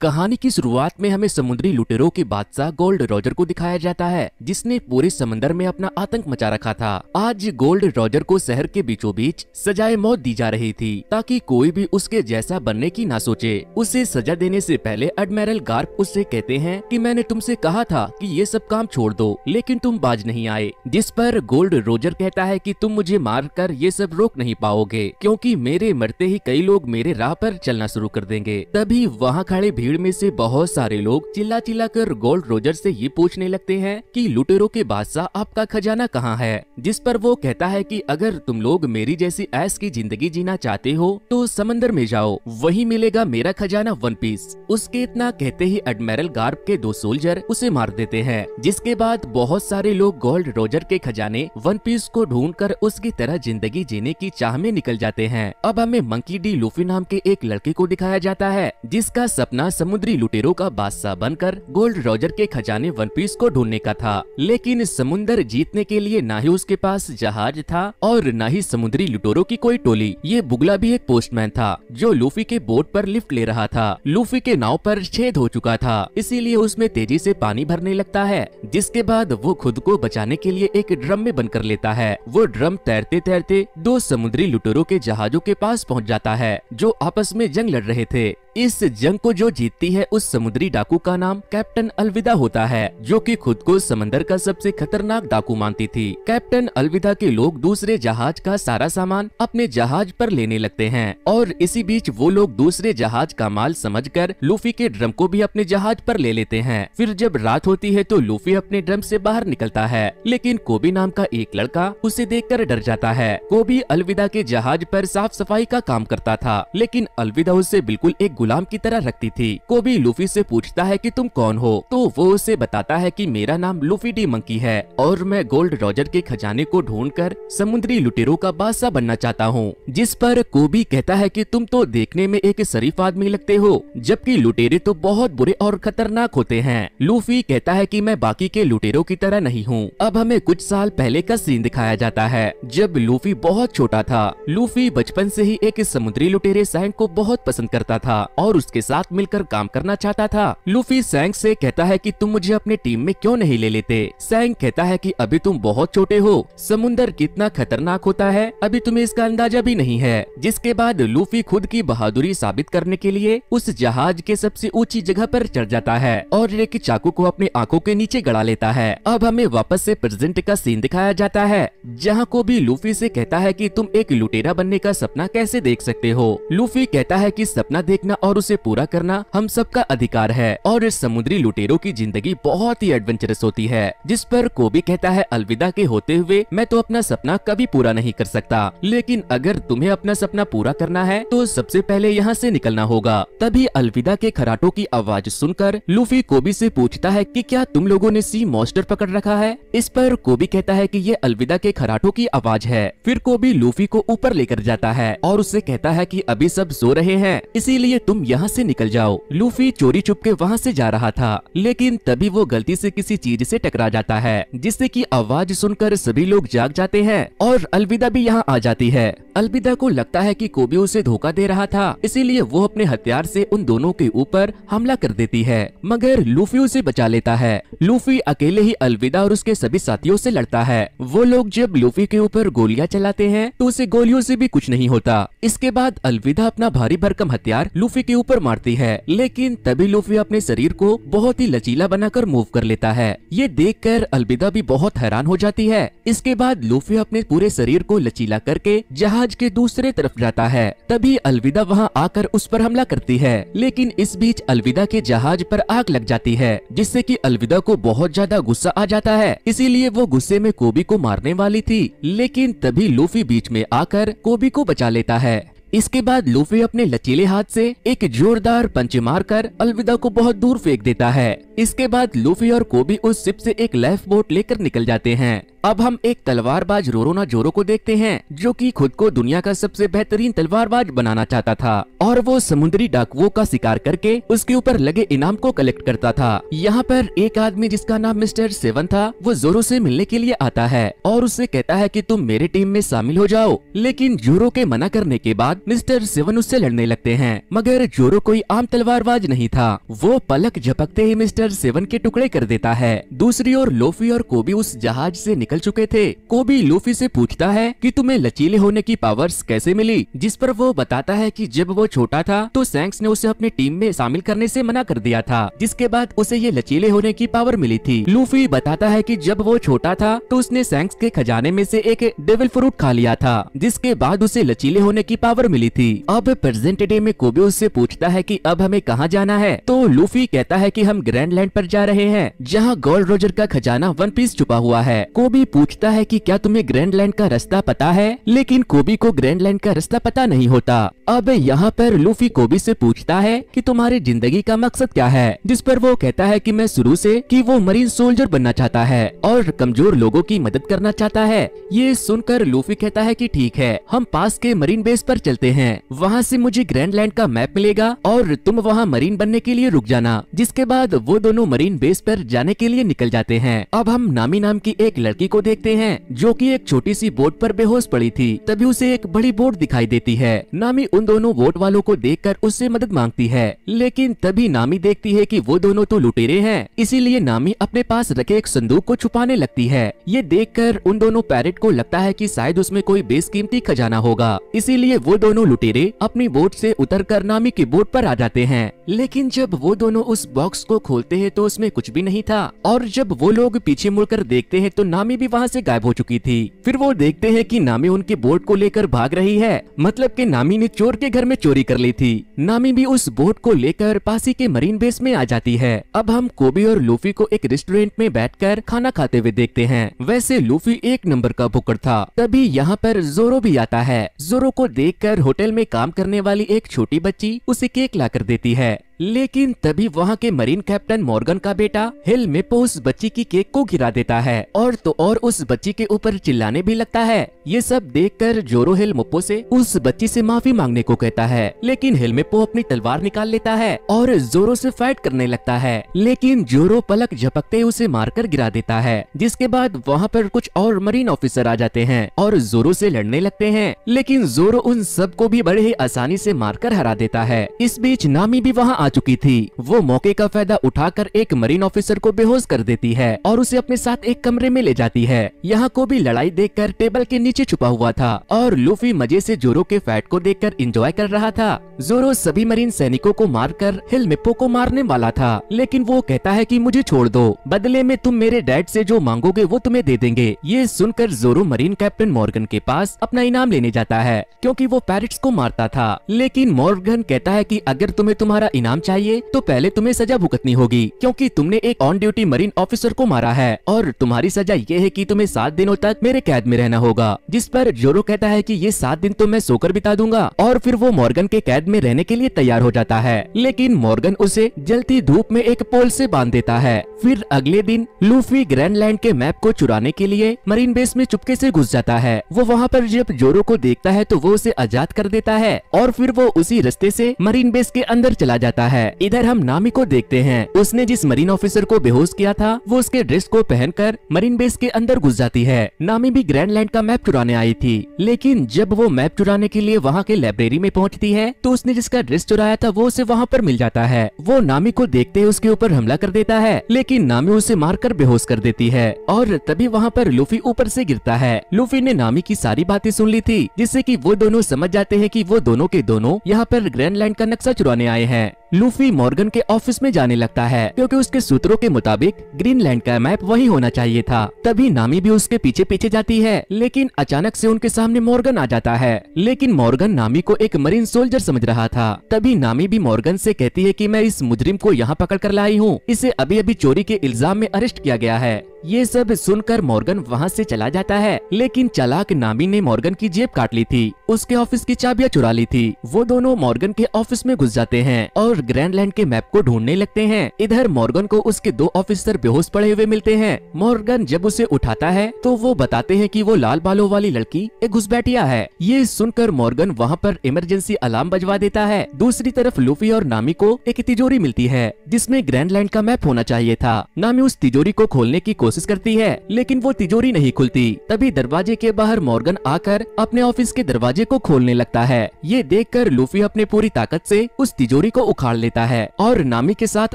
कहानी की शुरुआत में हमें समुद्री लुटेरों के बादशाह गोल्ड रॉजर को दिखाया जाता है, जिसने पूरे समंदर में अपना आतंक मचा रखा था। आज गोल्ड रॉजर को शहर के बीचों बीच सजाए मौत दी जा रही थी, ताकि कोई भी उसके जैसा बनने की ना सोचे। उसे सजा देने से पहले एडमिरल गार्प उससे कहते हैं कि मैंने तुमसे कहा था कि ये सब काम छोड़ दो, लेकिन तुम बाज नहीं आए। जिस पर गोल्ड रॉजर कहता है कि तुम मुझे मार कर ये सब रोक नहीं पाओगे, क्योंकि मेरे मरते ही कई लोग मेरे राह पर चलना शुरू कर देंगे। तभी वहाँ खड़े भीड़ में से बहुत सारे लोग चिल्ला चिल्ला कर गोल्ड रॉजर से ये पूछने लगते हैं कि लुटेरों के बादशाह आपका खजाना कहाँ है। जिस पर वो कहता है कि अगर तुम लोग मेरी जैसी ऐश की जिंदगी जीना चाहते हो तो समंदर में जाओ, वहीं मिलेगा मेरा खजाना वन पीस। उसके इतना कहते ही एडमिरल गार्प के 2 सोल्जर उसे मार देते हैं, जिसके बाद बहुत सारे लोग गोल्ड रॉजर के खजाने वन पीस को ढूंढकर उसकी तरह जिंदगी जीने की चाह में निकल जाते हैं। अब हमें मंकी डी लूफी नाम के एक लड़के को दिखाया जाता है, जिसका सपना समुद्री लुटेरों का बादशाह बनकर गोल्ड रॉजर के खजाने वन पीस को ढूंढने का था। लेकिन समुंदर जीतने के लिए ना ही उसके पास जहाज था और ना ही समुद्री लुटेरों की कोई टोली। ये बुगला भी एक पोस्टमैन था जो लूफी के बोट पर लिफ्ट ले रहा था। लूफी के नाव पर छेद हो चुका था, इसीलिए उसमें तेजी से पानी भरने लगता है, जिसके बाद वो खुद को बचाने के लिए एक ड्रम में बंद कर लेता है। वो ड्रम तैरते तैरते 2 समुद्री लुटेरों के जहाजों के पास पहुंच जाता है, जो आपस में जंग लड़ रहे थे। इस जंग को जो जीतती है उस समुद्री डाकू का नाम कैप्टन अलविदा होता है, जो कि खुद को समंदर का सबसे खतरनाक डाकू मानती थी। कैप्टन अलविदा के लोग दूसरे जहाज का सारा सामान अपने जहाज पर लेने लगते हैं, और इसी बीच वो लोग दूसरे जहाज का माल समझकर लूफी के ड्रम को भी अपने जहाज पर ले लेते हैं। फिर जब रात होती है तो लूफी अपने ड्रम से बाहर निकलता है, लेकिन कोबी नाम का एक लड़का उसे देखकर डर जाता है। कोबी अलविदा के जहाज पर साफ सफाई का काम करता था, लेकिन अलविदा उसे बिल्कुल एक गुलाम की तरह रखती थी। कोबी लूफी से पूछता है कि तुम कौन हो, तो वो उसे बताता है कि मेरा नाम लूफी डी मंकी है और मैं गोल्ड रॉजर के खजाने को ढूंढकर समुद्री लुटेरों का बादशाह बनना चाहता हूँ। जिस पर कोबी कहता है कि तुम तो देखने में एक शरीफ आदमी लगते हो, जबकि लुटेरे तो बहुत बुरे और खतरनाक होते हैं। लूफी कहता है कि मैं बाकी के लुटेरों की तरह नहीं हूँ। अब हमें कुछ साल पहले का सीन दिखाया जाता है, जब लूफी बहुत छोटा था। लूफी बचपन से ही एक समुद्री लुटेरे सैंक को बहुत पसंद करता था और उसके साथ मिलकर काम करना चाहता था। लूफी सैंक से कहता है कि तुम मुझे अपने टीम में क्यों नहीं ले लेते। सैंक कहता है कि अभी तुम बहुत छोटे हो, समुंदर कितना खतरनाक होता है अभी तुम्हें इसका अंदाजा भी नहीं है। जिसके बाद लूफी खुद की बहादुरी साबित करने के लिए उस जहाज के सबसे ऊंची जगह पर चढ़ जाता है और एक चाकू को अपनी आंखों के नीचे गड़ा लेता है। अब हमें वापस से प्रेजेंट का सीन दिखाया जाता है, जहाँ को भी लूफी से कहता है कि तुम एक लुटेरा बनने का सपना कैसे देख सकते हो। लूफी कहता है कि सपना देखना और उसे पूरा करना हम सबका अधिकार है, और इस समुद्री लुटेरों की जिंदगी बहुत ही एडवेंचरस होती है। जिस पर कोबी कहता है अलविदा के होते हुए मैं तो अपना सपना कभी पूरा नहीं कर सकता, लेकिन अगर तुम्हें अपना सपना पूरा करना है तो सबसे पहले यहाँ से निकलना होगा। तभी अलविदा के खराटों की आवाज सुनकर लूफी कोबी से पूछता है कि क्या तुम लोगों ने सी मॉन्स्टर पकड़ रखा है। इस पर कोबी कहता है कि ये अलविदा के खराटों की आवाज है। फिर कोबी लूफी को ऊपर लेकर जाता है और उससे कहता है कि अभी सब सो रहे हैं, इसीलिए तुम यहाँ से निकल जाओ। लूफी चोरी छुप के वहाँ से जा रहा था, लेकिन तभी वो गलती से किसी चीज से टकरा जाता है, जिससे कि आवाज सुनकर सभी लोग जाग जाते हैं और अलविदा भी यहाँ आ जाती है। अलविदा को लगता है कि कोबी उसे धोखा दे रहा था, इसीलिए वो अपने हथियार से उन दोनों के ऊपर हमला कर देती है, मगर लूफी उसे बचा लेता है। लूफी अकेले ही अलविदा और उसके सभी साथियों से लड़ता है। वो लोग जब लूफी के ऊपर गोलियां चलाते हैं तो उसे गोलियों से भी कुछ नहीं होता। इसके बाद अलविदा अपना भारी भरकम हथियार लूफी के ऊपर मारती है, लेकिन तभी लूफी अपने शरीर को बहुत ही लचीला बनाकर मूव कर लेता है। ये देखकर अलविदा भी बहुत हैरान हो जाती है। इसके बाद लूफी अपने पूरे शरीर को लचीला करके जहाज के दूसरे तरफ जाता है। तभी अलविदा वहां आकर उस पर हमला करती है, लेकिन इस बीच अलविदा के जहाज पर आग लग जाती है, जिससे कि अलविदा को बहुत ज्यादा गुस्सा आ जाता है। इसीलिए वो गुस्से में कोबी को मारने वाली थी, लेकिन तभी लूफी बीच में आकर कोबी को बचा लेता है। इसके बाद लूफी अपने लचीले हाथ से एक जोरदार पंच मारकर अलविदा को बहुत दूर फेंक देता है। इसके बाद लूफी और कोबी उस शिप से एक लाइफ बोट लेकर निकल जाते हैं। अब हम एक तलवारबाज रोरोना जोरो को देखते हैं, जो कि खुद को दुनिया का सबसे बेहतरीन तलवारबाज बनाना चाहता था और वो समुद्री डाकुओं का शिकार करके उसके ऊपर लगे इनाम को कलेक्ट करता था। यहाँ पर एक आदमी जिसका नाम मिस्टर सेवन था, वो जोरो से मिलने के लिए आता है और उससे कहता है कि तुम मेरे टीम में शामिल हो जाओ। लेकिन जोरो के मना करने के बाद मिस्टर सेवन उससे लड़ने लगते हैं, मगर जोरो कोई आम तलवारबाज नहीं था। वो पलक झपकते ही मिस्टर सेवन के टुकड़े कर देता है। दूसरी ओर लूफी और कोबी उस जहाज से निकल चुके थे। कोबी लूफी से पूछता है कि तुम्हें लचीले होने की पावर्स कैसे मिली, जिस पर वो बताता है कि जब वो छोटा था तो सैंक्स ने उसे अपनी टीम में शामिल करने से मना कर दिया था, जिसके बाद उसे ये लचीले होने की पावर मिली थी। लूफी बताता है कि जब वो छोटा था तो उसने सैंक्स के खजाने में से एक डेविल फ्रूट खा लिया था, जिसके बाद उसे लचीले होने की पावर मिली थी। अब प्रेजेंट डे में कोबी उससे पूछता है कि अब हमें कहाँ जाना है, तो लूफी कहता है कि हम ग्रैंडलैंड पर जा रहे हैं, जहाँ गोल्ड रोजर का खजाना वन पीस छुपा हुआ है। कोबी पूछता है कि क्या तुम्हें ग्रैंडलैंड का रास्ता पता है, लेकिन कोबी को ग्रैंडलैंड का रास्ता पता नहीं होता। अब यहाँ पर लूफी कोबी से पूछता है कि तुम्हारी जिंदगी का मकसद क्या है, जिस पर वो कहता है कि मैं शुरू से कि वो मरीन सोल्जर बनना चाहता है और कमजोर लोगों की मदद करना चाहता है। ये सुनकर लूफी कहता है कि ठीक है, हम पास के मरीन बेस पर चलते हैं, वहाँ से मुझे ग्रैंडलैंड का मैप मिलेगा और तुम वहाँ मरीन बनने के लिए रुक जाना। जिसके बाद वो दोनों मरीन बेस पर जाने के लिए निकल जाते हैं। अब हम नामी नाम की एक लड़की को देखते हैं, जो कि एक छोटी सी बोट पर बेहोश पड़ी थी। तभी उसे एक बड़ी बोट दिखाई देती है। नामी उन दोनों बोट वालों को देखकर उससे मदद मांगती है, लेकिन तभी नामी देखती है कि वो दोनों तो लुटेरे हैं, इसीलिए नामी अपने पास रखे एक संदूक को छुपाने लगती है। ये देखकर उन दोनों पैरेट को लगता है कि शायद उसमें कोई बेशकीमती खजाना होगा, इसीलिए वो दोनों लुटेरे अपनी बोट से उतरकर नामी की बोट पर आ जाते हैं। लेकिन जब वो दोनों उस बॉक्स को खोलते हैं तो उसमें कुछ भी नहीं था, और जब वो लोग पीछे मुड़कर देखते हैं तो नामी भी वहाँ से गायब हो चुकी थी। फिर वो देखते हैं कि नामी उनकी बोट को लेकर भाग रही है, मतलब कि नामी ने चोर के घर में चोरी कर ली थी। नामी भी उस बोट को लेकर पास ही के मरीन बेस में आ जाती है। अब हम कोबी और लूफी को एक रेस्टोरेंट में बैठकर खाना खाते हुए देखते हैं। वैसे लूफी एक नंबर का भुक्कड़ था। तभी यहाँ पर जोरो भी आता है। जोरो को देखकर होटल में काम करने वाली एक छोटी बच्ची उसे केक ला कर देती है, लेकिन तभी वहाँ के मरीन कैप्टन मॉर्गन का बेटा हिल मेपो उस बच्ची की केक को गिरा देता है और तो और उस बच्ची के ऊपर चिल्लाने भी लगता है। ये सब देखकर जोरो हिल मेपो से उस बच्ची से माफी मांगने को कहता है, लेकिन हिल मेपो अपनी तलवार निकाल लेता है और जोरो से फाइट करने लगता है, लेकिन जोरो पलक झपकते उसे मारकर गिरा देता है। जिसके बाद वहाँ पर कुछ और मरीन ऑफिसर आ जाते हैं और जोरो से लड़ने लगते हैं, लेकिन जोरो उन सबको भी बड़े ही आसानी से मारकर हरा देता है। इस बीच नामी भी वहाँ आ चुकी थी। वो मौके का फायदा उठाकर एक मरीन ऑफिसर को बेहोश कर देती है और उसे अपने साथ एक कमरे में ले जाती है। यहाँ को भी लड़ाई देखकर टेबल के नीचे छुपा हुआ था और लूफी मजे से जोरो के फाइट को देखकर एंजॉय कर रहा था। जोरो सभी मरीन सैनिकों को मारकर हिल मेपो को मारने वाला था, लेकिन वो कहता है कि मुझे छोड़ दो, बदले में तुम मेरे डैड से जो मांगोगे वो तुम्हें दे देंगे। ये सुनकर जोरो मरीन कैप्टन मॉर्गन के पास अपना इनाम लेने जाता है, क्योंकि वो पैरेट्स को मारता था। लेकिन मॉर्गन कहता है कि अगर तुम्हें तुम्हारा इनाम चाहिए तो पहले तुम्हें सजा भुगतनी होगी, क्योंकि तुमने एक ऑन ड्यूटी मरीन ऑफिसर को मारा है और तुम्हारी सजा ये है कि तुम्हें 7 दिनों तक मेरे कैद में रहना होगा। जिस पर जोरो कहता है कि ये 7 दिन तो मैं सोकर बिता दूंगा, और फिर वो मॉर्गन के कैद में रहने के लिए तैयार हो जाता है। लेकिन मॉर्गन उसे जलती धूप में एक पोल से बांध देता है। फिर अगले दिन लूफी ग्रैंडलैंड के मैप को चुराने के लिए मरीन बेस में चुपके से घुस जाता है। वो वहाँ पर जब जोरो को देखता है तो वो उसे आजाद कर देता है और फिर वो उसी रास्ते से मरीन बेस के अंदर चला जाता है। इधर हम नामी को देखते हैं। उसने जिस मरीन ऑफिसर को बेहोश किया था वो उसके ड्रेस को पहनकर मरीन बेस के अंदर घुस जाती है। नामी भी ग्रैंडलैंड का मैप चुराने आई थी, लेकिन जब वो मैप चुराने के लिए वहाँ के लाइब्रेरी में पहुँचती है तो उसने जिसका ड्रेस चुराया था वो उसे वहाँ पर मिल जाता है। वो नामी को देखते ही उसके ऊपर हमला कर देता है, लेकिन नामी उसे मारकर बेहोश कर देती है और तभी वहाँ पर लूफी ऊपर से गिरता है। लूफी ने नामी की सारी बातें सुन ली थी, जिससे कि वो दोनों समझ जाते हैं कि वो दोनों के दोनों यहाँ पर ग्रैंडलैंड का नक्शा चुराने आए हैं। लूफी मॉर्गन के ऑफिस में जाने लगता है, क्योंकि उसके सूत्रों के मुताबिक ग्रीनलैंड का मैप वही होना चाहिए था। तभी नामी भी उसके पीछे पीछे जाती है, लेकिन अचानक से उनके सामने मॉर्गन आ जाता है। लेकिन मॉर्गन नामी को एक मरीन सोल्जर समझ रहा था। तभी नामी भी मॉर्गन से कहती है कि मैं इस मुजरिम को यहाँ पकड़ कर लाई हूँ, इसे अभी अभी चोरी के इल्जाम में अरेस्ट किया गया है। ये सब सुनकर मॉर्गन वहाँ से चला जाता है, लेकिन चालाक नामी ने मॉर्गन की जेब काट ली थी, उसके ऑफिस की चाबियां चुरा ली थी। वो दोनों मॉर्गन के ऑफिस में घुस जाते हैं और ग्रैंडलैंड के मैप को ढूंढने लगते हैं। इधर मॉर्गन को उसके 2 ऑफिसर बेहोश पड़े हुए मिलते हैं। मॉर्गन जब उसे उठाता है तो वो बताते हैं कि वो लाल बालों वाली लड़की एक घुसपैठिया है। ये सुनकर मॉर्गन वहाँ पर इमरजेंसी अलार्म बजवा देता है। दूसरी तरफ लूफी और नामी को एक तिजोरी मिलती है, जिसमें ग्रैंडलैंड का मैप होना चाहिए था। नामी उस तिजोरी को खोलने की कोशिश कोशिश करती है, लेकिन वो तिजोरी नहीं खुलती। तभी दरवाजे के बाहर मॉर्गन आकर अपने ऑफिस के दरवाजे को खोलने लगता है। ये देखकर लूफी अपने पूरी ताकत से उस तिजोरी को उखाड़ लेता है और नामी के साथ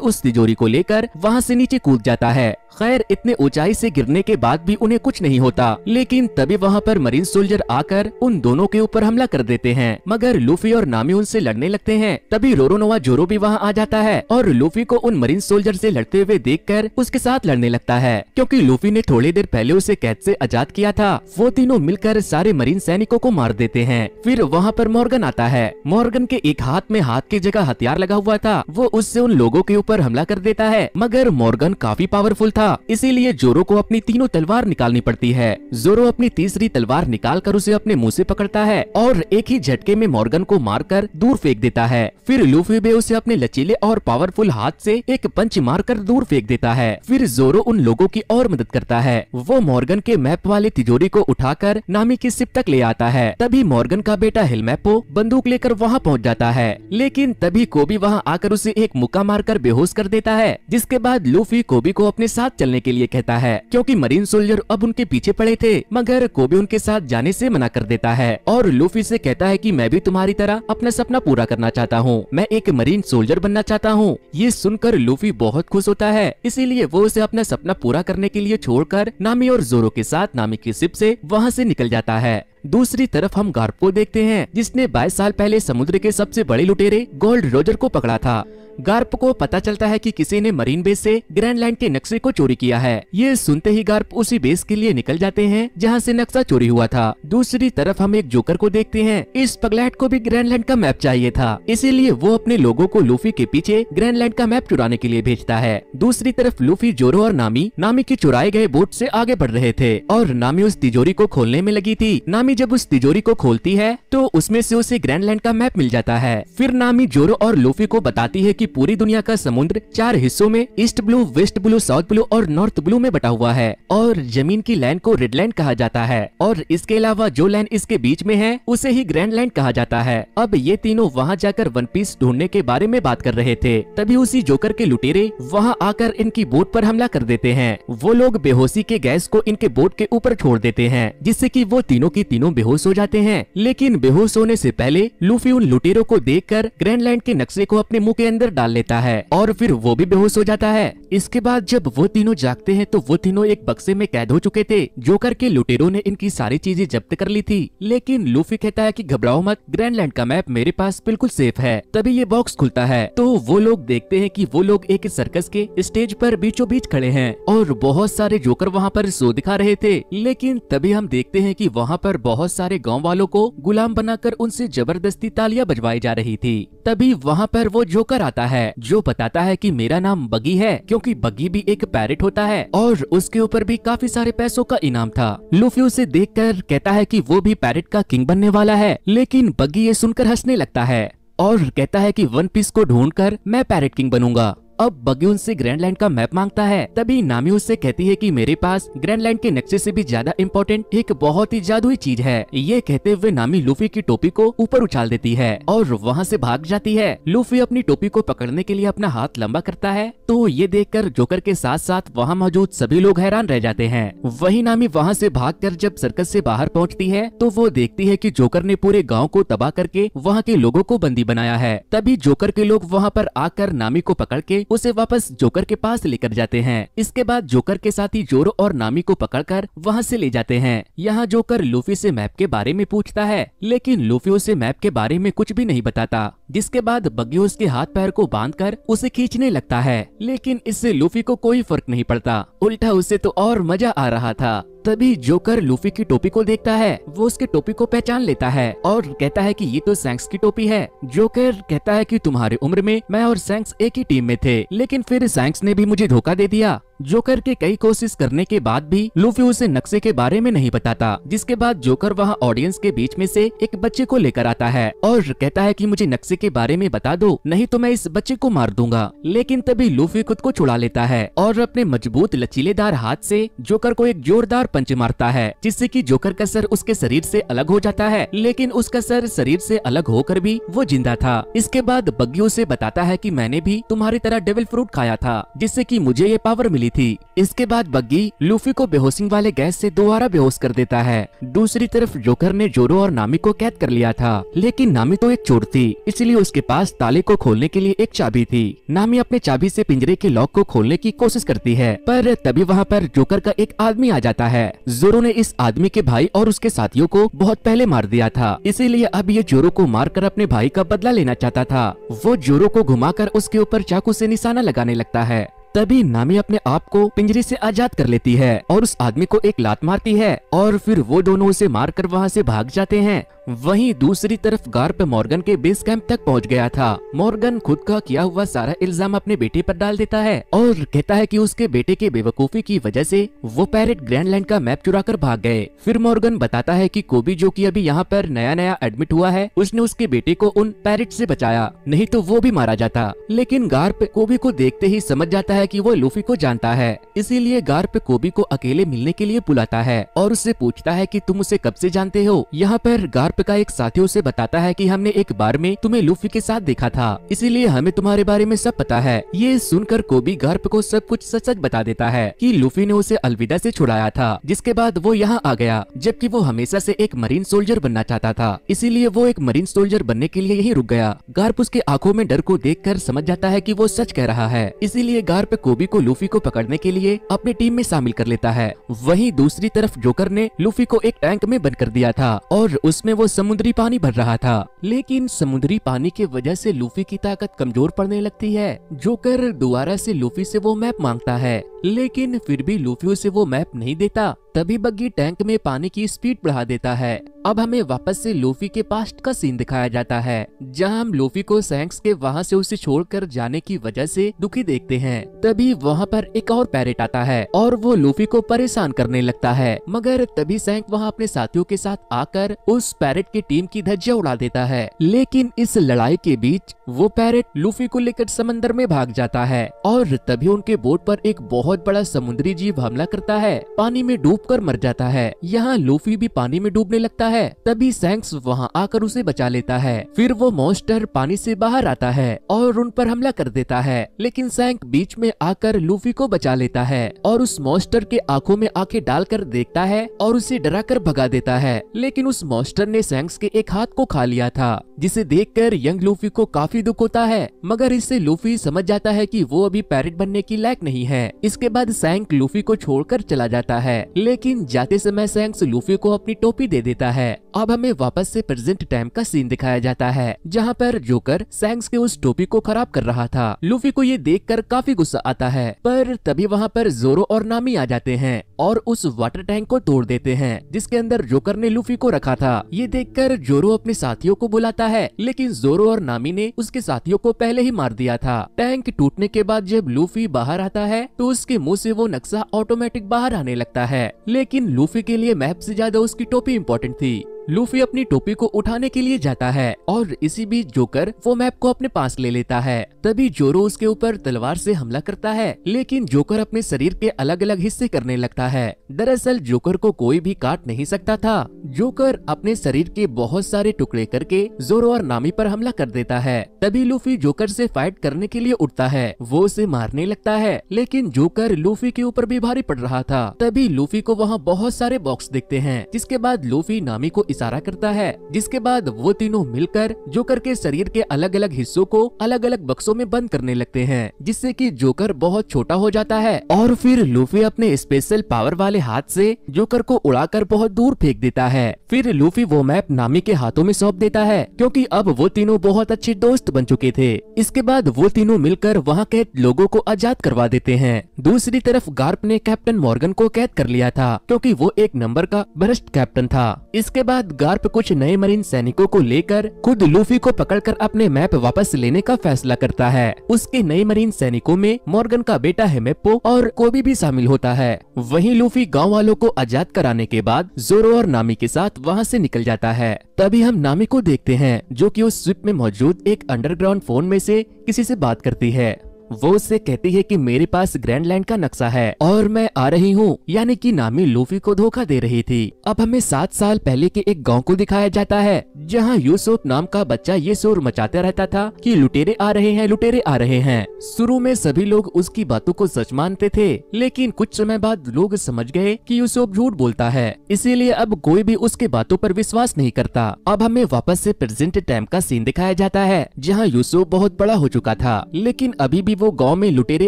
उस तिजोरी को लेकर वहाँ से नीचे कूद जाता है। खैर इतने ऊंचाई से गिरने के बाद भी उन्हें कुछ नहीं होता, लेकिन तभी वहाँ पर मरीन सोल्जर आकर उन दोनों के ऊपर हमला कर देते हैं, मगर लूफी और नामी उनसे लड़ने लगते हैं। तभी रोरोनोवा जोरो भी वहाँ आ जाता है और लूफी को उन मरीन सोल्जर से लड़ते हुए देखकर उसके साथ लड़ने लगता है, क्योंकि लूफी ने थोड़ी देर पहले उसे कैद से आजाद किया था। वो तीनों मिलकर सारे मरीन सैनिकों को मार देते हैं। फिर वहाँ पर मॉर्गन आता है। मॉर्गन के एक हाथ में हाथ की जगह हथियार लगा हुआ था। वो उससे उन लोगों के ऊपर हमला कर देता है, मगर मॉर्गन काफी पावरफुल था, इसीलिए जोरो को अपनी तीनों तलवार निकालनी पड़ती है। जोरो अपनी तीसरी तलवार निकालकर उसे अपने मुंह से पकड़ता है और एक ही झटके में मॉर्गन को मारकर दूर फेंक देता है। फिर लूफी भी उसे अपने लचीले और पावरफुल हाथ से एक पंच मारकर दूर फेंक देता है। फिर जोरो उन लोगों की और मदद करता है। वो मॉर्गन के मैप वाले तिजोरी को उठाकर नामी की शिप तक ले आता है। तभी मॉर्गन का बेटा हिलमैपो बंदूक लेकर वहाँ पहुँच जाता है, लेकिन तभी कोबी वहाँ आकर उसे एक मुक्का मारकर बेहोश कर देता है। जिसके बाद लूफी कोबी को अपने साथ चलने के लिए कहता है, क्योंकि मरीन सोल्जर अब उनके पीछे पड़े थे, मगर कोबी उनके साथ जाने से मना कर देता है और लूफी से कहता है कि मैं भी तुम्हारी तरह अपना सपना पूरा करना चाहता हूँ, मैं एक मरीन सोल्जर बनना चाहता हूँ। ये सुनकर लूफी बहुत खुश होता है, इसीलिए वो उसे अपना सपना पूरा करने के लिए छोड़कर नामी और जोरो के साथ नामी की शिप से वहाँ से निकल जाता है। दूसरी तरफ हम गार्प को देखते हैं, जिसने 22 साल पहले समुद्र के सबसे बड़े लुटेरे गोल्ड रोजर को पकड़ा था। गार्प को पता चलता है कि किसी ने मरीन बेस से ग्रैंडलैंड के नक्शे को चोरी किया है। ये सुनते ही गार्प उसी बेस के लिए निकल जाते हैं जहाँ से नक्शा चोरी हुआ था। दूसरी तरफ हम एक जोकर को देखते हैं। इस पगलैट को भी ग्रैंडलैंड का मैप चाहिए था, इसीलिए वो अपने लोगों को लूफी के पीछे ग्रैंडलैंड का मैप चुराने के लिए भेजता है। दूसरी तरफ लूफी, जोरो और नामी की चुराए गए बोट से आगे बढ़ रहे थे और नामी उस तिजोरी को खोलने में लगी थी। नामी जब उस तिजोरी को खोलती है तो उसमें से उसे ग्रैंडलैंड का मैप मिल जाता है। फिर नामी जोरो और लूफी को बताती है कि पूरी दुनिया का समुद्र 4 हिस्सों में east blue, west blue, south blue और नॉर्थ ब्लू में बटा हुआ है और जमीन की लैंड को रेड लैंड कहा जाता है और इसके अलावा जो लैंड इसके बीच में है उसे ही ग्रैंड लैंड कहा जाता है। अब ये तीनों वहाँ जाकर वन पीस ढूंढने के बारे में बात कर रहे थे। तभी उसी जोकर के लुटेरे वहाँ आकर इनकी बोट पर हमला कर देते हैं। वो लोग बेहोशी के गैस को इनके बोट के ऊपर छोड़ देते हैं, जिससे कि वो तीनों की तीनों बेहोश हो जाते हैं। लेकिन बेहोश होने से पहले लूफी उन लुटेरों को देखकर ग्रैंडलैंड के नक्शे को अपने मुंह के अंदर डाल लेता है और फिर वो भी बेहोश हो जाता है। इसके बाद जब वो तीनों जागते हैं तो वो तीनों एक बक्से में कैद हो चुके थे। जोकर के लुटेरों ने इनकी सारी चीजें जब्त कर ली थी, लेकिन लूफी कहता है कि घबराओ मत, ग्रैंडलैंड का मैप मेरे पास बिल्कुल सेफ है। तभी ये बॉक्स खुलता है तो वो लोग देखते हैं कि वो लोग एक सर्कस के स्टेज पर बीचों बीच खड़े हैं और बहुत सारे जोकर वहाँ पर शो दिखा रहे थे। लेकिन तभी हम देखते हैं कि वहाँ पर बहुत सारे गाँव वालों को गुलाम बनाकर उनसे जबरदस्ती तालियां बजवाई जा रही थी। तभी वहाँ पर वो जोकर आता है जो बताता है कि मेरा नाम बगी है, क्योंकि बगी भी एक पैरेट होता है और उसके ऊपर भी काफी सारे पैसों का इनाम था। लूफी उसे देखकर कहता है कि वो भी पैरेट का किंग बनने वाला है, लेकिन बगी ये सुनकर हंसने लगता है और कहता है कि वन पीस को ढूंढकर मैं पैरेट किंग बनूंगा। अब बगी उनसे ग्रैंडलैंड का मैप मांगता है। तभी नामी उससे कहती है कि मेरे पास ग्रैंडलैंड के नक्शे से भी ज्यादा इम्पोर्टेंट एक बहुत ही जादुई चीज है। ये कहते हुए नामी लूफी की टोपी को ऊपर उछाल देती है और वहाँ से भाग जाती है। लूफी अपनी टोपी को पकड़ने के लिए अपना हाथ लंबा करता है तो ये देखकर जोकर के साथ साथ वहाँ मौजूद सभी लोग हैरान रह जाते हैं। वही नामी वहाँ से भागकर जब सर्कस से बाहर पहुँचती है तो वो देखती है कि जोकर ने पूरे गाँव को तबाह करके वहाँ के लोगों को बंदी बनाया है। तभी जोकर के लोग वहाँ पर आकर नामी को पकड़ के उसे वापस जोकर के पास लेकर जाते हैं। इसके बाद जोकर के साथी जोरो और नामी को पकड़कर वहाँ से ले जाते हैं। यहाँ जोकर लूफी से मैप के बारे में पूछता है, लेकिन लूफी उसे मैप के बारे में कुछ भी नहीं बताता। जिसके बाद बग्गी उसके हाथ पैर को बांधकर उसे खींचने लगता है, लेकिन इससे लूफी को कोई फर्क नहीं पड़ता, उल्टा उसे तो और मजा आ रहा था। तभी जोकर लूफी की टोपी को देखता है। वो उसके टोपी को पहचान लेता है और कहता है कि ये तो सैंक्स की टोपी है। जोकर कहता है कि तुम्हारी उम्र में मैं और सैंक्स एक ही टीम में थे, लेकिन फिर सैंक्स ने भी मुझे धोखा दे दिया। जोकर के कई कोशिश करने के बाद भी लूफी उसे नक्शे के बारे में नहीं बताता। जिसके बाद जोकर वहाँ ऑडियंस के बीच में से एक बच्चे को लेकर आता है और कहता है कि मुझे नक्शे के बारे में बता दो, नहीं तो मैं इस बच्चे को मार दूंगा। लेकिन तभी लूफी खुद को छुड़ा लेता है और अपने मजबूत लचीलेदार हाथ से जोकर को एक जोरदार पंच मारता है, जिससे कि जोकर का सर उसके शरीर से अलग हो जाता है। लेकिन उसका सर शरीर से अलग होकर भी वो जिंदा था। इसके बाद बग्गी उसे बताता है कि मैंने भी तुम्हारी तरह डेविल फ्रूट खाया था, जिससे कि मुझे ये पावर मिली थी। इसके बाद बग्गी लूफी को बेहोशिंग वाले गैस से दोबारा बेहोश कर देता है। दूसरी तरफ जोकर ने जोरो और नामी को कैद कर लिया था, लेकिन नामी तो एक चोर थी, इसलिए उसके पास ताले को खोलने के लिए एक चाबी थी। नामी अपने चाबी से पिंजरे के लॉक को खोलने की कोशिश करती है, पर तभी वहाँ पर जोकर का एक आदमी आ जाता है। जोरो ने इस आदमी के भाई और उसके साथियों को बहुत पहले मार दिया था, इसीलिए अब ये जोरो को मारकर अपने भाई का बदला लेना चाहता था। वो जोरो को घुमाकर उसके ऊपर चाकू से निशाना लगाने लगता है। तभी नामी अपने आप को पिंजरे से आजाद कर लेती है और उस आदमी को एक लात मारती है और फिर वो दोनों उसे मारकर वहाँ से भाग जाते हैं। वहीं दूसरी तरफ गार्प मॉर्गन के बेस कैंप तक पहुंच गया था। मॉर्गन खुद का किया हुआ सारा इल्जाम अपने बेटे पर डाल देता है और कहता है कि उसके बेटे के बेवकूफी की वजह से वो पैरेट ग्रैंडलैंड का मैप चुरा कर भाग गए। फिर मॉर्गन बताता है कि कोबी जो कि अभी यहाँ पर नया नया एडमिट हुआ है, उसने उसके बेटे को उन पैरेट से बचाया, नहीं तो वो भी मारा जाता। लेकिन गार्प कोबी को देखते ही समझ जाता है कि वो लूफी को जानता है, इसीलिए गार्प कोबी को अकेले मिलने के लिए बुलाता है और उससे पूछता है कि तुम उसे कब से जानते हो। यहाँ पर गार्प का एक साथी उसे बताता है कि हमने एक बार में तुम्हें लूफी के साथ देखा था, इसीलिए हमें तुम्हारे बारे में सब पता है। ये सुनकर कोबी गार्प को सब कुछ सच सच बता देता है कि लूफी ने उसे अलविदा से छुड़ाया था, जिसके बाद वो यहाँ आ गया, जबकि वो हमेशा से एक मरीन सोल्जर बनना चाहता था, इसीलिए वो एक मरीन सोल्जर बनने के लिए यहीं रुक गया। गार्प उसके आंखों में डर को देखकर समझ जाता है कि वो सच कह रहा है, इसीलिए गार्प कोबी को लूफी को पकड़ने के लिए अपनी टीम में शामिल कर लेता है। वहीं दूसरी तरफ जोकर ने लूफी को एक टैंक में बंद कर दिया था और उसमें वो समुद्री पानी भर रहा था, लेकिन समुद्री पानी की वजह से लूफी की ताकत कमजोर पड़ने लगती है। जोकर दोबारा से लूफी से वो मैप मांगता है, लेकिन फिर भी लूफी उसे वो मैप नहीं देता। तभी बग्गी टैंक में पानी की स्पीड बढ़ा देता है। अब हमें वापस से लूफी के पास्ट का सीन दिखाया जाता है, जहां हम लूफी को सैंक्स के वहां से उसे छोड़कर जाने की वजह से दुखी देखते हैं। तभी वहां पर एक और पैरेट आता है और वो लूफी को परेशान करने लगता है, मगर तभी सैंक वहां अपने साथियों के साथ आकर उस पैरेट की टीम की धज्जियां उड़ा देता है। लेकिन इस लड़ाई के बीच वो पैरेट लूफी को लेकर समंदर में भाग जाता है और तभी उनके बोट पर एक बहुत बड़ा समुद्री जीव हमला करता है, पानी में डूबकर मर जाता है। यहाँ लूफी भी पानी में डूबने लगता है, तभी सैंक्स वहाँ आकर उसे बचा लेता है। फिर वो मॉन्स्टर पानी से बाहर आता है और उन पर हमला कर देता है, लेकिन सैंक बीच में आकर लूफी को बचा लेता है और उस मॉन्स्टर के आंखों में आंखें डालकर देखता है और उसे डराकर भगा देता है। लेकिन उस मॉन्स्टर ने सैंक्स के एक हाथ को खा लिया था, जिसे देखकर यंग लूफी को काफी दुख होता है, मगर इससे लूफी समझ जाता है कि वो अभी पैरेट बनने की लायक नहीं है। इसके बाद सैंक लूफी को छोड़कर चला जाता है, लेकिन जाते समय सैंक्स लूफी को अपनी टोपी दे देता है। अब हमें वापस से प्रेजेंट टाइम का सीन दिखाया जाता है, जहाँ पर जोकर सैंक्स के उस टोपी को खराब कर रहा था। लूफी को ये देखकर काफी गुस्सा आता है, पर तभी वहाँ पर जोरो और नामी आ जाते हैं और उस वाटर टैंक को तोड़ देते हैं, जिसके अंदर जोकर ने लूफी को रखा था। ये देखकर जोरो अपने साथियों को बुलाता है, लेकिन जोरो और नामी ने उसके साथियों को पहले ही मार दिया था। टैंक टूटने के बाद जब लूफी बाहर आता है तो उसके मुंह से वो नक्शा ऑटोमेटिक बाहर आने लगता है, लेकिन लूफी के लिए मैप से ज्यादा उसकी टोपी इम्पोर्टेंट थी। लूफी अपनी टोपी को उठाने के लिए जाता है और इसी बीच जोकर वो मैप को अपने पास ले लेता है। तभी जोरो उसके ऊपर तलवार से हमला करता है, लेकिन जोकर अपने शरीर के अलग अलग हिस्से करने लगता है। दरअसल जोकर को कोई भी काट नहीं सकता था। जोकर अपने शरीर के बहुत सारे टुकड़े करके जोरो और नामी पर हमला कर देता है। तभी लूफी जोकर से फाइट करने के लिए उठता है, वो उसे मारने लगता है, लेकिन जोकर लूफी के ऊपर भी भारी पड़ रहा था। तभी लूफी को वहाँ बहुत सारे बॉक्स दिखते हैं, जिसके बाद लूफी नामी को इशारा करता है, जिसके बाद वो तीनों मिलकर जोकर के शरीर के अलग अलग हिस्सों को अलग अलग बक्सों में बंद करने लगते हैं, जिससे कि जोकर बहुत छोटा हो जाता है। और फिर लूफी अपने स्पेशल पावर वाले हाथ से जोकर को उड़ाकर बहुत दूर फेंक देता है। फिर लूफी वो मैप नामी के हाथों में सौंप देता है, क्योंकि अब वो तीनों बहुत अच्छे दोस्त बन चुके थे। इसके बाद वो तीनों मिलकर वहाँ कैद लोगों को आजाद करवा देते हैं। दूसरी तरफ गार्प ने कैप्टन मॉर्गन को कैद कर लिया था, क्योंकि वो एक नंबर का भ्रष्ट कैप्टन था। इसके बाद गार्प कुछ नए मरीन सैनिकों को लेकर खुद लूफी को पकड़कर अपने मैप वापस लेने का फैसला करता है। उसके नए मरीन सैनिकों में मॉर्गन का बेटा हेमेप्पो और कोबी भी शामिल होता है। वहीं लूफी गांव वालों को आजाद कराने के बाद जोरो और नामी के साथ वहां से निकल जाता है। तभी हम नामी को देखते हैं, जो कि उस शिप में मौजूद एक अंडरग्राउंड फोन में से किसी से बात करती है। वो उससे कहती है कि मेरे पास ग्रैंडलैंड का नक्शा है और मैं आ रही हूँ, यानी कि नामी लूफी को धोखा दे रही थी। अब हमें 7 साल पहले के एक गांव को दिखाया जाता है जहाँ यूसुफ नाम का बच्चा ये शोर मचाता रहता था कि लुटेरे आ रहे हैं, लुटेरे आ रहे हैं। शुरू में सभी लोग उसकी बातों को सच मानते थे, लेकिन कुछ समय बाद लोग समझ गए कि यूसुफ झूठ बोलता है, इसीलिए अब कोई भी उसके बातों पर विश्वास नहीं करता। अब हमें वापस से प्रेजेंट टाइम का सीन दिखाया जाता है जहाँ यूसुफ बहुत बड़ा हो चुका था, लेकिन अभी भी वो गांव में लुटेरे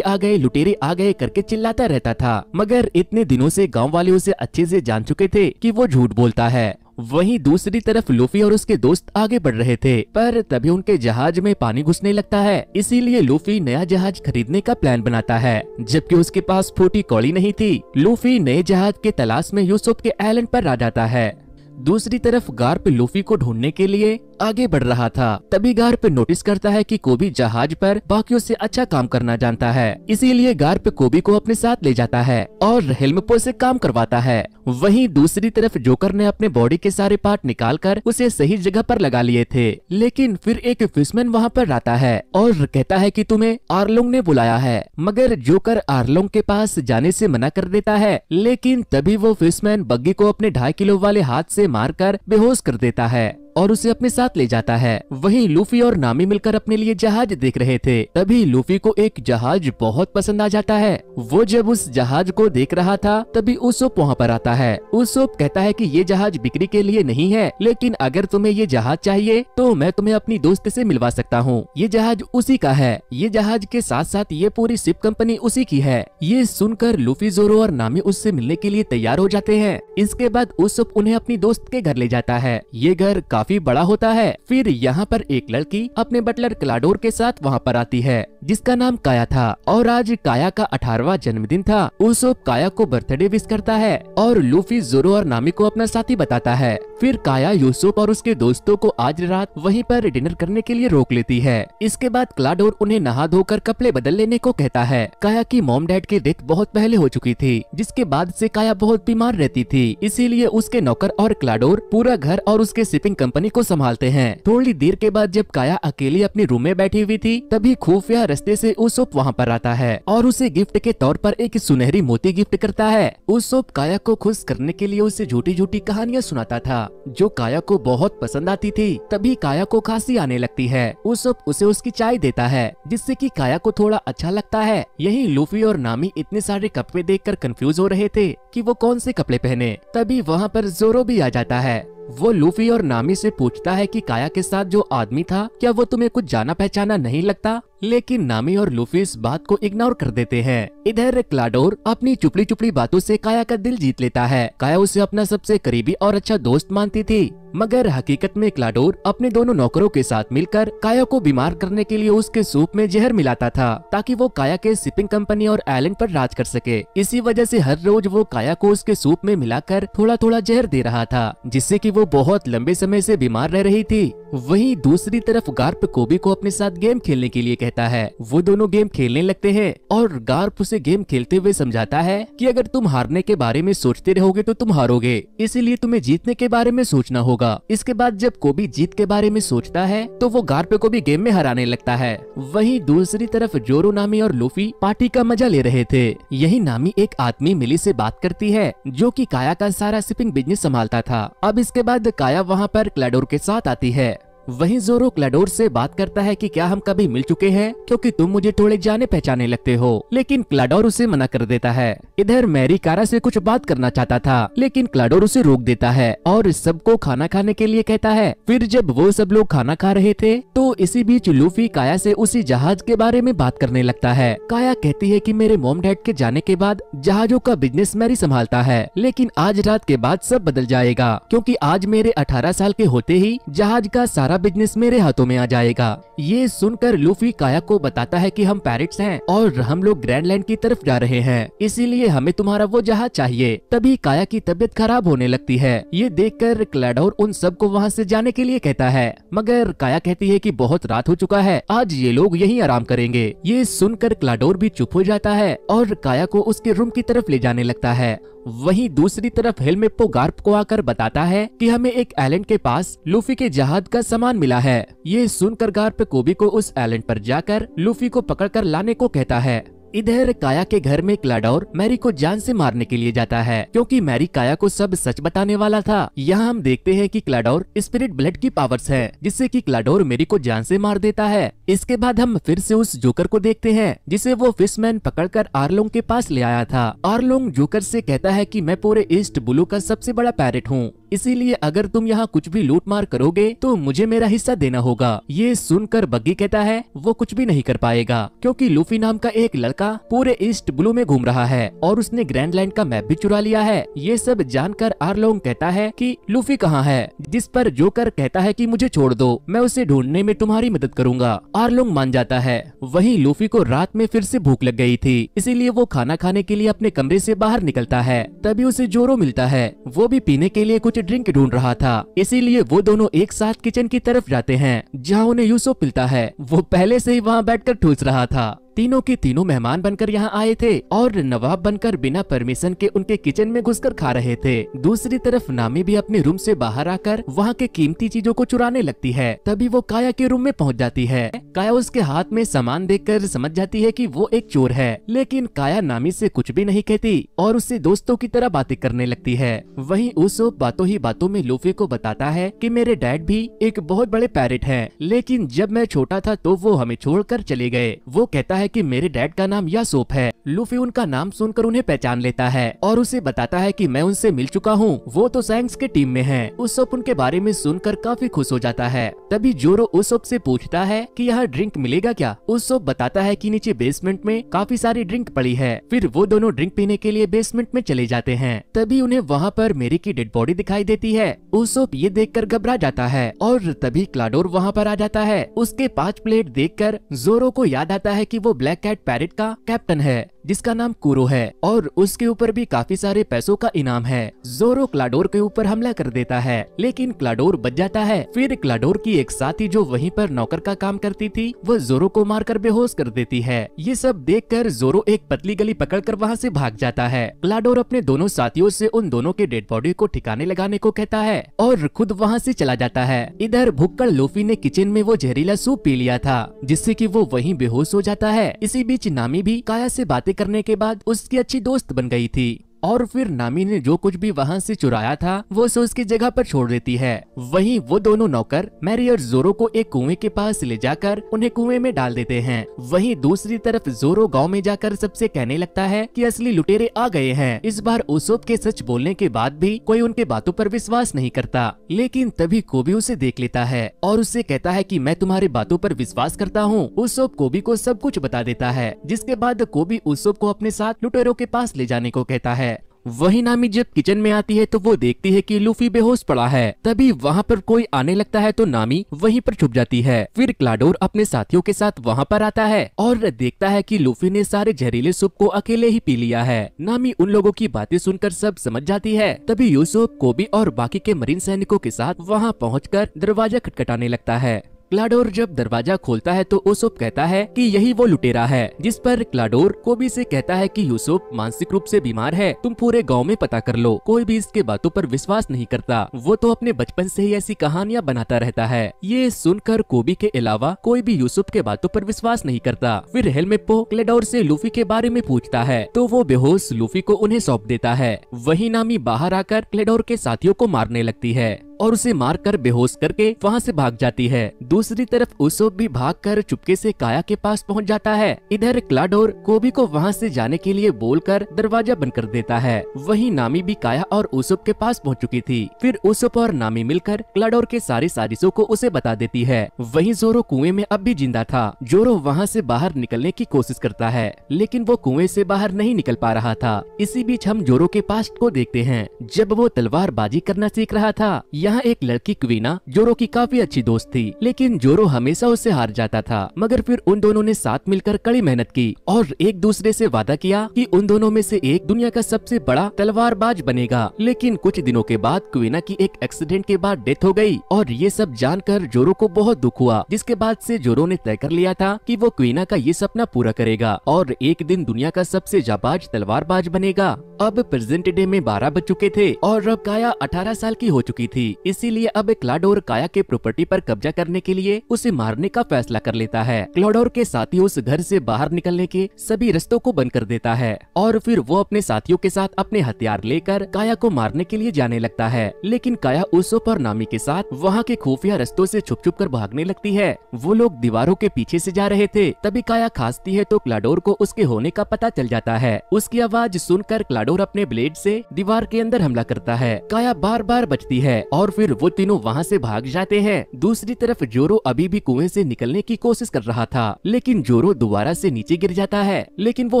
आ गए, लुटेरे आ गए करके चिल्लाता रहता था। मगर इतने दिनों से गांव वाले उसे अच्छे से जान चुके थे कि वो झूठ बोलता है। वहीं दूसरी तरफ लूफी और उसके दोस्त आगे बढ़ रहे थे, पर तभी उनके जहाज में पानी घुसने लगता है, इसीलिए लूफी नया जहाज खरीदने का प्लान बनाता है, जबकि उसके पास फूटी कौड़ी नहीं थी। लूफी नए जहाज के तलाश में यूसुफ के आइलैंड पर आ जाता है। दूसरी तरफ गार्प लूफी को ढूंढने के लिए आगे बढ़ रहा था, तभी गार्प नोटिस करता है कि कोबी जहाज पर बाकियों से अच्छा काम करना जानता है, इसीलिए गार्प कोबी को अपने साथ ले जाता है और हेल्मपो से काम करवाता है। वहीं दूसरी तरफ जोकर ने अपने बॉडी के सारे पार्ट निकालकर उसे सही जगह पर लगा लिए थे, लेकिन फिर एक फिशमैन वहाँ पर आता है और कहता है कि तुम्हें आर्लोंग ने बुलाया है, मगर जोकर आर्लोंग के पास जाने से मना कर देता है। लेकिन तभी वो फिशमैन बग्गी को अपने 2.5 किलो वाले हाथ से मारकर बेहोश कर देता है और उसे अपने साथ ले जाता है। वहीं लूफी और नामी मिलकर अपने लिए जहाज देख रहे थे, तभी लूफी को एक जहाज बहुत पसंद आ जाता है। वो जब उस जहाज को देख रहा था तभी उसोप वहाँ पर आता है। उसोप कहता है कि ये जहाज बिक्री के लिए नहीं है, लेकिन अगर तुम्हें ये जहाज चाहिए तो मैं तुम्हें अपनी दोस्त से मिलवा सकता हूँ, ये जहाज उसी का है, ये जहाज के साथ साथ ये पूरी शिप कंपनी उसी की है। ये सुनकर लूफी, जोरो और नामी उससे मिलने के लिए तैयार हो जाते हैं। इसके बाद उसोप उन्हें अपनी दोस्त के घर ले जाता है। ये घर काफी बड़ा होता है। फिर यहाँ पर एक लड़की अपने बटलर क्लाडोर के साथ वहाँ पर आती है, जिसका नाम काया था, और आज काया का 18वां जन्मदिन था। उसोप काया को बर्थडे विश करता है और लूफी, जोरो और नामी को अपना साथी बताता है। फिर काया यूसुफ और उसके दोस्तों को आज रात वहीं पर डिनर करने के लिए रोक लेती है। इसके बाद क्लाडोर उन्हें नहा धोकर कपड़े बदल लेने को कहता है। काया की मॉम डैड की डेथ बहुत पहले हो चुकी थी, जिसके बाद से काया बहुत बीमार रहती थी, इसीलिए उसके नौकर और क्लाडोर पूरा घर और उसके शिपिंग कंपनी को संभालते हैं। थोड़ी देर के बाद जब काया अकेली अपने रूम में बैठी हुई थी, तभी खुफिया रास्ते से उसोप वहाँ पर आता है और उसे गिफ्ट के तौर पर एक सुनहरी मोती गिफ्ट करता है। उसोप काया को खुश करने के लिए उसे झूठी झूठी कहानियाँ सुनाता था, जो काया को बहुत पसंद आती थी। तभी काया को खांसी आने लगती है। उसोप उसे उसकी चाय देता है, जिससे कि काया को थोड़ा अच्छा लगता है। यही लूफी और नामी इतने सारे कपड़े देखकर कंफ्यूज हो रहे थे कि वो कौन से कपड़े पहने। तभी वहाँ पर जोरो भी आ जाता है। वो लूफी और नामी से पूछता है कि काया के साथ जो आदमी था, क्या वो तुम्हें कुछ जाना पहचाना नहीं लगता? लेकिन नामी और लूफी इस बात को इग्नोर कर देते हैं। इधर क्लाडोर अपनी चुपड़ी चुपड़ी बातों से काया का दिल जीत लेता है। काया उसे अपना सबसे करीबी और अच्छा दोस्त मानती थी, मगर हकीकत में क्लाडोर अपने दोनों नौकरों के साथ मिलकर काया को बीमार करने के लिए उसके सूप में जहर मिलाता था, ताकि वो काया के शिपिंग कंपनी और आइलैंड पर राज कर सके। इसी वजह से हर रोज वो काया को उसके सूप में मिलाकर थोड़ा थोड़ा जहर दे रहा था, जिससे कि वो बहुत लंबे समय से बीमार रह रही थी। वहीं दूसरी तरफ गार्प कोबी को अपने साथ गेम खेलने के लिए कहता है। वो दोनों गेम खेलने लगते हैं और गार्प उसे गेम खेलते हुए समझाता है कि अगर तुम हारने के बारे में सोचते रहोगे तो तुम हारोगे, इसीलिए तुम्हें जीतने के बारे में सोचना होगा। इसके बाद जब कोबी जीत के बारे में सोचता है तो वो गार्प को भी गेम में हराने लगता है। वहीं दूसरी तरफ जोरो, नामी और लूफी पार्टी का मजा ले रहे थे। यही नामी एक आदमी मिली से बात करती है, जो कि काया का सारा शिपिंग बिजनेस संभालता था। अब इसके बाद काया वहाँ पर क्लाडोर के साथ आती है। वहीं जोरो क्लाडोर से बात करता है कि क्या हम कभी मिल चुके हैं, क्योंकि तुम मुझे थोड़े जाने पहचाने लगते हो, लेकिन क्लाडोर उसे मना कर देता है। इधर मैरी कारा से कुछ बात करना चाहता था, लेकिन क्लाडोर उसे रोक देता है और सबको खाना खाने के लिए कहता है। फिर जब वो सब लोग खाना खा रहे थे तो इसी बीच लूफी काया से उसी जहाज के बारे में बात करने लगता है। काया कहती है कि मेरे मॉम डैड के जाने के बाद जहाजों का बिजनेस मैरी संभालता है, लेकिन आज रात के बाद सब बदल जाएगा, क्योंकि आज मेरे 18 साल के होते ही जहाज का सारा बिजनेस मेरे हाथों में आ जाएगा। ये सुनकर लूफी काया को बताता है कि हम पैरेट्स हैं और हम लोग ग्रैंडलैंड की तरफ जा रहे हैं, इसीलिए हमें तुम्हारा वो जहाज चाहिए। तभी काया की तबीयत खराब होने लगती है। ये देखकर क्लाडोर उन सबको वहाँ से जाने के लिए कहता है, मगर काया कहती है कि बहुत रात हो चुका है, आज ये लोग यहीं आराम करेंगे। ये सुनकर क्लाडोर भी चुप हो जाता है और काया को उसके रूम की तरफ ले जाने लगता है। वहीं दूसरी तरफ हेलमेप्पो गार्प को आकर बताता है कि हमें एक आइलैंड के पास लूफी के जहाज का सामान सामान मिला है। ये सुनकर गार्प कोबी को उस आइलैंड पर जाकर लूफी को पकड़कर लाने को कहता है। इधर काया के घर में क्लाडोर मैरी को जान से मारने के लिए जाता है, क्योंकि मैरी काया को सब सच बताने वाला था। यहाँ हम देखते हैं कि क्लाडोर स्पिरिट ब्लड की पावर्स है, जिससे कि क्लाडोर मैरी को जान से मार देता है। इसके बाद हम फिर से उस जोकर को देखते हैं, जिसे वो फिशमैन पकड़कर आर्लोंग के पास ले आया था। आर्लोंग जोकर से कहता है कि मैं पूरे ईस्ट ब्लू का सबसे बड़ा पैरेट हूँ, इसीलिए अगर तुम यहाँ कुछ भी लूट मार करोगे तो मुझे मेरा हिस्सा देना होगा। ये सुनकर बग्गी कहता है वो कुछ भी नहीं कर पाएगा, क्योंकि लूफी नाम का एक लड़का पूरे ईस्ट ब्लू में घूम रहा है और उसने ग्रैंड लैंड का मैप भी चुरा लिया है। ये सब जानकर आर्लोंग कहता है कि लूफी कहाँ है, जिस पर जोकर कहता है कि मुझे छोड़ दो, मैं उसे ढूंढने में तुम्हारी मदद करूंगा। आर्लोंग मान जाता है। वहीं लूफी को रात में फिर से भूख लग गई थी, इसीलिए वो खाना खाने के लिए अपने कमरे से बाहर निकलता है। तभी उसे जोरो मिलता है। वो भी पीने के लिए कुछ ड्रिंक ढूंढ रहा था, इसीलिए वो दोनों एक साथ किचन की तरफ जाते हैं, जहाँ उन्हें यूसुफ मिलता है। वो पहले से ही वहाँ बैठकर ठूस रहा था। तीनों के तीनों मेहमान बनकर यहाँ आए थे और नवाब बनकर बिना परमिशन के उनके किचन में घुसकर खा रहे थे। दूसरी तरफ नामी भी अपने रूम से बाहर आकर वहाँ के कीमती चीजों को चुराने लगती है। तभी वो काया के रूम में पहुँच जाती है। काया उसके हाथ में सामान देखकर समझ जाती है कि वो एक चोर है, लेकिन काया नामी से कुछ भी नहीं कहती और उससे दोस्तों की तरह बातें करने लगती है। वहीं उसूप बातों ही बातों में लूफी को बताता है कि मेरे डैड भी एक बहुत बड़े पैरेट हैं, लेकिन जब मैं छोटा था तो वो हमें छोड़कर चले गए। वो कहता है कि मेरे डैड का नाम यासोप है। लूफी उनका नाम सुनकर उन्हें पहचान लेता है और उसे बताता है कि मैं उनसे मिल चुका हूँ, वो तो सैंक्स के टीम में हैं। उसोप उनके बारे में सुनकर काफी खुश हो जाता है। तभी जोरो उसोप से पूछता है कि यहाँ ड्रिंक मिलेगा क्या। उसोप बताता है कि नीचे बेसमेंट में काफी सारी ड्रिंक पड़ी है। फिर वो दोनों ड्रिंक पीने के लिए बेसमेंट में चले जाते हैं। तभी उन्हें वहाँ पर मेरी की डेड बॉडी दिखाई देती है। उसोप ये देखकर घबरा जाता है और तभी क्लाडोर वहाँ पर आ जाता है। उसके 5 प्लेट देखकर जोरो को याद आता है कि वो ब्लैक कैट पैरेट का कैप्टन है, जिसका नाम कुरो है और उसके ऊपर भी काफी सारे पैसों का इनाम है। जोरो क्लाडोर के ऊपर हमला कर देता है, लेकिन क्लाडोर बच जाता है। फिर क्लाडोर की एक साथी जो वहीं पर नौकर का काम करती थी, वो जोरो को मारकर बेहोश कर देती है। ये सब देखकर जोरो एक पतली गली पकड़कर वहाँ से भाग जाता है। क्लाडोर अपने दोनों साथियों से उन दोनों के डेड बॉडी को ठिकाने लगाने को कहता है और खुद वहाँ से चला जाता है। इधर भुक्कड़ लूफी ने किचन में वो जहरीला सूप पी लिया था, जिससे कि वो वहीं बेहोश हो जाता है। इसी बीच नामी भी काया से बातें करने के बाद उसकी अच्छी दोस्त बन गई थी और फिर नामी ने जो कुछ भी वहाँ से चुराया था वो उसे उसकी जगह पर छोड़ देती है। वहीं वो दोनों नौकर मैरी और जोरो को एक कुएं के पास ले जाकर उन्हें कुएं में डाल देते हैं। वहीं दूसरी तरफ जोरो गांव में जाकर सबसे कहने लगता है कि असली लुटेरे आ गए हैं। इस बार उसूप के सच बोलने के बाद भी कोई उनके बातों पर विश्वास नहीं करता, लेकिन तभी कोबी उसे देख लेता है और उससे कहता है कि मैं तुम्हारी बातों पर विश्वास करता हूँ। उसूप कोबी को सब कुछ बता देता है, जिसके बाद कोबी उसूप को अपने साथ लुटेरों के पास ले जाने को कहता है। वही नामी जब किचन में आती है तो वो देखती है कि लूफी बेहोश पड़ा है। तभी वहाँ पर कोई आने लगता है तो नामी वहीं पर छुप जाती है। फिर क्लाडोर अपने साथियों के साथ वहाँ पर आता है और देखता है कि लूफी ने सारे जहरीले सूप को अकेले ही पी लिया है। नामी उन लोगों की बातें सुनकर सब समझ जाती है। तभी यूसुफ, कोबी और बाकी के मरीन सैनिकों के साथ वहाँ पहुँचकर दरवाजा खटखटाने लगता है। क्लाडोर जब दरवाजा खोलता है तो उसूप कहता है कि यही वो लुटेरा है, जिस पर क्लाडोर कोबी से कहता है कि यूसुफ मानसिक रूप से बीमार है, तुम पूरे गांव में पता कर लो, कोई भी इसके बातों पर विश्वास नहीं करता, वो तो अपने बचपन से ही ऐसी कहानियां बनाता रहता है। ये सुनकर कोबी के अलावा कोई भी यूसुफ के बातों पर विश्वास नहीं करता। फिर हेलमेप्पो क्लाडोर से लूफी के बारे में पूछता है तो वो बेहोश लूफी को उन्हें सौंप देता है। वही नामी बाहर आकर क्लाडोर के साथियों को मारने लगती है और उसे मारकर बेहोश करके वहाँ से भाग जाती है। दूसरी तरफ उसूप भी भागकर चुपके से काया के पास पहुँच जाता है। इधर क्लाडोर कोबी को वहाँ से जाने के लिए बोलकर दरवाजा बंद कर देता है। वहीं नामी भी काया और उसूप के पास पहुँच चुकी थी। फिर उसूप और नामी मिलकर क्लाडोर के सारी साजिशों को उसे बता देती है। वहीं जोरो कुएं में अब भी जिंदा था। जोरो वहाँ से बाहर निकलने की कोशिश करता है, लेकिन वो कुएं से बाहर नहीं निकल पा रहा था। इसी बीच हम जोरो के पास्ट को देखते हैं, जब वो तलवारबाजी करना सीख रहा था। यहाँ एक लड़की क्वीना जोरो की काफी अच्छी दोस्त थी, लेकिन लेकिन जोरो हमेशा उससे हार जाता था। मगर फिर उन दोनों ने साथ मिलकर कड़ी मेहनत की और एक दूसरे से वादा किया कि उन दोनों में से एक दुनिया का सबसे बड़ा तलवारबाज बनेगा। लेकिन कुछ दिनों के बाद क्वीना की एक एक्सीडेंट के बाद डेथ हो गई और ये सब जानकर जोरो को बहुत दुख हुआ, जिसके बाद से जोरो ने तय कर लिया था कि वो क्वीना का ये सपना पूरा करेगा और एक दिन दुनिया का सबसे जाबाज तलवारबाज बनेगा। अब प्रेजेंट डे में 12 बज चुके थे और अब काया 18 साल की हो चुकी थी, इसीलिए अब क्लाडोर काया के प्रॉपर्टी पर कब्जा करने के लिए उसे मारने का फैसला कर लेता है। क्लाडोर के साथी उस घर से बाहर निकलने के सभी रास्तों को बंद कर देता है और फिर वो अपने साथियों के साथ अपने हथियार लेकर काया को मारने के लिए जाने लगता है। लेकिन काया उसोप और नामी के साथ वहाँ के खुफिया रास्तों से छुप छुप कर भागने लगती है। वो लोग दीवारों के पीछे से जा रहे थे, तभी काया खांसती है तो क्लाडोर को उसके होने का पता चल जाता है। उसकी आवाज सुनकर क्लाडोर अपने ब्लेड से दीवार के अंदर हमला करता है। काया बार बार बचती है और फिर वो तीनों वहाँ से भाग जाते हैं। दूसरी तरफ जोरो अभी भी कुएं से निकलने की कोशिश कर रहा था, लेकिन जोरो दोबारा से नीचे गिर जाता है। लेकिन वो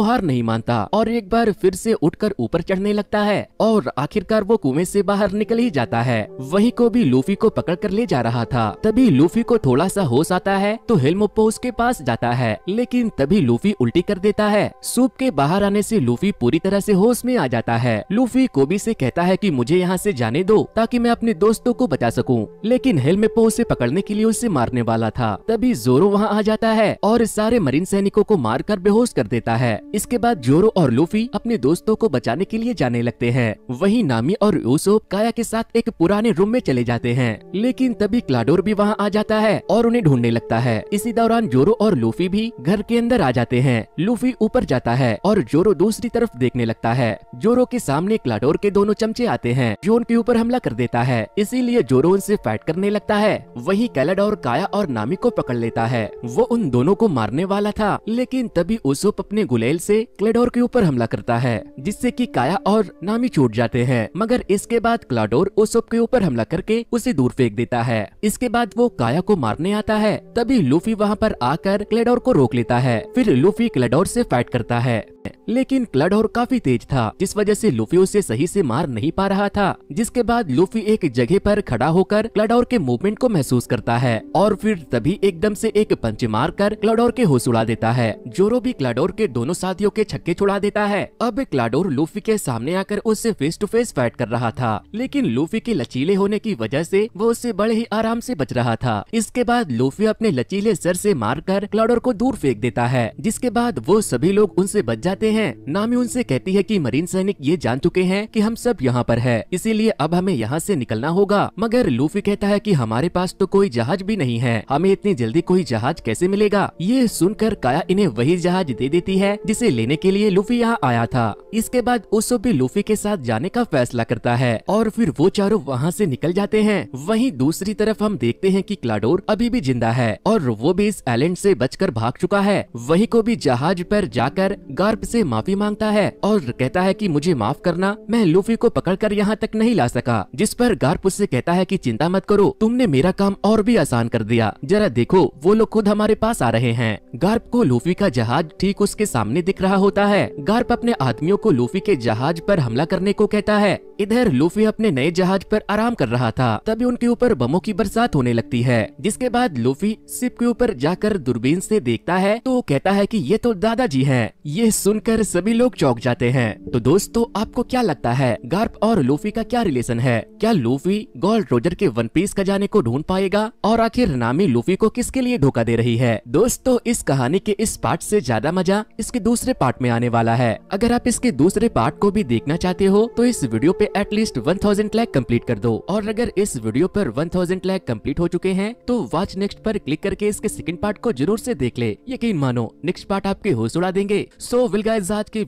हार नहीं मानता और एक बार फिर से उठकर ऊपर चढ़ने लगता है और आखिरकार वो कुएं से बाहर निकल ही जाता है। वही को भी लूफी को पकड़ कर ले जा रहा था। तभी लूफी को थोड़ा सा होश आता है तो हेल्मोप्पो उसके पास जाता है, लेकिन तभी लूफी उल्टी कर देता है। सूप के बाहर आने से लूफी पूरी तरह से होश में आ जाता है। लूफी कोबी से कहता है कि मुझे यहाँ से जाने दो ताकि मैं अपने दोस्तों को बचा सकूं, लेकिन हेल्मोप्पो उसे पकड़ने के लिए उसे मारने वाला था। तभी जोरो वहाँ आ जाता है और सारे मरीन सैनिकों को मारकर बेहोश कर देता है। इसके बाद जोरो और लूफी अपने दोस्तों को बचाने के लिए जाने लगते हैं। वहीं नामी और यूसुफ काया के साथ एक पुराने रूम में चले जाते हैं, लेकिन तभी क्लाडोर भी वहाँ आ जाता है और उन्हें ढूंढने लगता है। इसी दौरान जोरो और लूफी भी घर के अंदर आ जाते हैं। लूफी ऊपर जाता है और जोरो दूसरी तरफ देखने लगता है। जोरो के सामने क्लाडोर के दोनों चमचे आते हैं जो उनके ऊपर हमला कर देता है, इसीलिए जोरो उनसे फाइट करने लगता है। वहीं कैलाडोर काया और नामी को पकड़ लेता है। वो उन दोनों को मारने वाला था, लेकिन तभी उसूप अपने गुलेल से क्लाडोर के ऊपर हमला करता है, जिससे कि काया और नामी छूट जाते हैं। मगर इसके बाद क्लाडोर उसूप के ऊपर हमला करके उसे दूर फेंक देता है। इसके बाद वो काया को मारने आता है, तभी लूफी वहाँ पर आकर क्लाडोर को रोक लेता है। फिर लूफी क्लाडोर से फाइट करता है, लेकिन क्लाडोर काफी तेज था, जिस वजह से लूफी उसे सही से मार नहीं पा रहा था। जिसके बाद लूफी एक जगह पर खड़ा होकर क्लाडोर के मूवमेंट को महसूस करता है और फिर तभी एकदम से एक पंच मारकर क्लाडोर के होश उड़ा देता है। जोरो भी क्लाडोर के दोनों साथियों के छक्के छुड़ा देता है। अब क्लाडोर लूफी के सामने आकर उससे फेस टू फेस फाइट कर रहा था, लेकिन लूफी के लचीले होने की वजह से वो उससे बड़े ही आराम से बच रहा था। इसके बाद लूफी अपने लचीले सर से मारकर क्लाडोर को दूर फेंक देता है, जिसके बाद वो सभी लोग उनसे बच जाते हैं। नामी उनसे कहती है कि मरीन सैनिक ये जान चुके हैं कि हम सब यहाँ पर है, इसीलिए अब हमें यहाँ से निकलना होगा। मगर लूफी कहता है कि हमारे पास तो कोई जहाज भी नहीं है, हमें इतनी जल्दी कोई जहाज कैसे मिलेगा। ये सुनकर काया इन्हें वही जहाज दे देती है जिसे लेने के लिए लूफी यहाँ आया था। इसके बाद उसूप भी लूफी के साथ जाने का फैसला करता है और फिर वो चारों वहाँ से निकल जाते हैं। वहीं दूसरी तरफ हम देखते हैं कि क्लाडोर अभी भी जिंदा है और वो भी इस आइलैंड से बचकर भाग चुका है। वही को भी जहाज पर जाकर गार्प से माफी मांगता है और कहता है कि मुझे माफ करना, मैं लूफी को पकड़कर यहाँ तक नहीं ला सका। जिस पर गार्प उससे कहता है कि चिंता मत करो, तुमने मेरा काम और भी आसान कर दिया, जरा देखो वो लोग खुद हमारे पास आ रहे हैं। गार्प को लूफी का जहाज ठीक उसके सामने दिख रहा होता है। गार्प अपने आदमियों को लूफी के जहाज पर हमला करने को कहता है। इधर लूफी अपने नए जहाज पर आराम कर रहा था, तभी उनके ऊपर बमों की बरसात होने लगती है। जिसके बाद लूफी शिप के ऊपर जाकर दूरबीन से देखता है तो कहता है कि ये तो दादाजी हैं। ये सुनकर सभी लोग चौंक जाते हैं। तो दोस्तों आपको क्या लगता है गार्प और लूफी का क्या रिलेशन है? क्या लूफी गोल्ड रोजर के वन पीस खजाने को ढूंढ पाएगा? और आखिर नामी लूफी को किसके लिए धोखा दे रही है? दोस्तों इस कहानी के इस पार्ट से ज्यादा मजा इसके दूसरे पार्ट में आने वाला है। अगर आप इसके दूसरे पार्ट को भी देखना चाहते हो तो इस वीडियो पे एटलीस्ट 1000 लाइक कंप्लीट कर दो। और अगर इस वीडियो पर 1000 लाइक कंप्लीट हो चुके हैं तो वॉच नेक्स्ट पर क्लिक करके इसके सेकंड पार्ट को जरूर से देख ले। यकीन मानो नेक्स्ट पार्ट आपके होश उड़ा देंगे। सो विल गाइस आज की